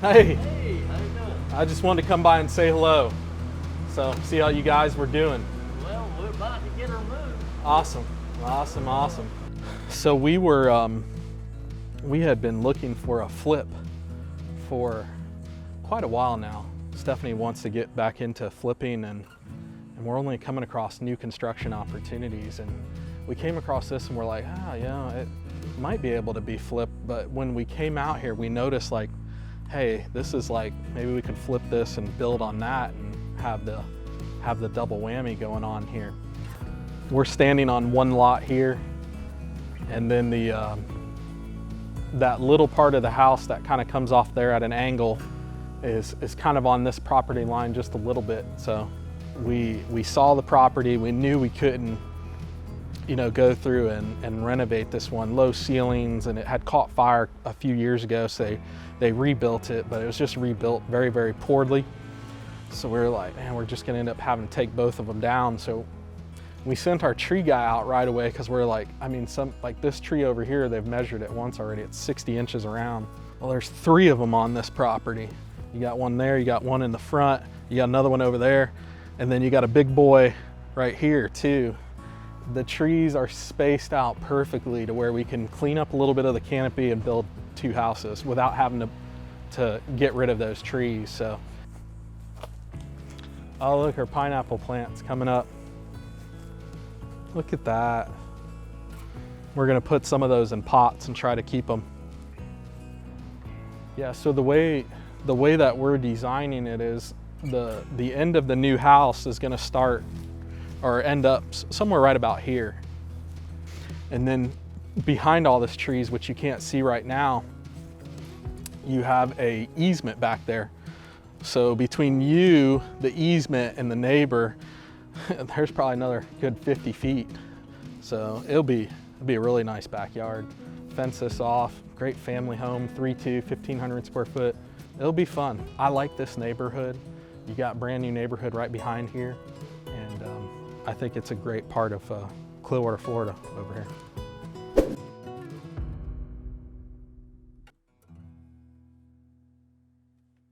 Hey, Hey, how you doing? I just wanted to come by and say hello. So, see how you guys were doing. Well, we're about to get her moved. Awesome, awesome, awesome. So we had been looking for a flip for quite a while now. Stephanie wants to get back into flipping, and we're only coming across new construction opportunities. And we came across this and we're like, yeah, it might be able to be flipped. But when we came out here, we noticed like, hey, this is like, maybe we could flip this and build on that and have the double whammy going on here. We're standing on one lot here, and then that little part of the house that kind of comes off there at an angle is kind of on this property line just a little bit. So we saw the property, we knew we couldn't, go through and renovate this one. Low ceilings, and it had caught fire a few years ago, so they rebuilt it, but it was just rebuilt very, very poorly. So we were like, man, we're just gonna end up having to take both of them down. So we sent our tree guy out right away, because we're like, like this tree over here, they've measured it once already, it's 60 inches around. Well, there's 3 of them on this property. You got one there, you got one in the front, you got another one over there, and then you got a big boy right here too. The trees are spaced out perfectly to where we can clean up a little bit of the canopy and build 2 houses without having to get rid of those trees. So, oh look, our pineapple plant's coming up. Look at that. We're gonna put some of those in pots and try to keep them. Yeah, so the way that we're designing it is the end of the new house is gonna start or end up somewhere right about here. And then behind all this trees, which you can't see right now, you have a easement back there. So between you, the easement, and the neighbor, there's probably another good 50 feet. So it'll be a really nice backyard. Fence this off, great family home, 3-2, 1,500 square foot. It'll be fun. I like this neighborhood. You got brand new neighborhood right behind here. And I think it's a great part of Clearwater, Florida over here.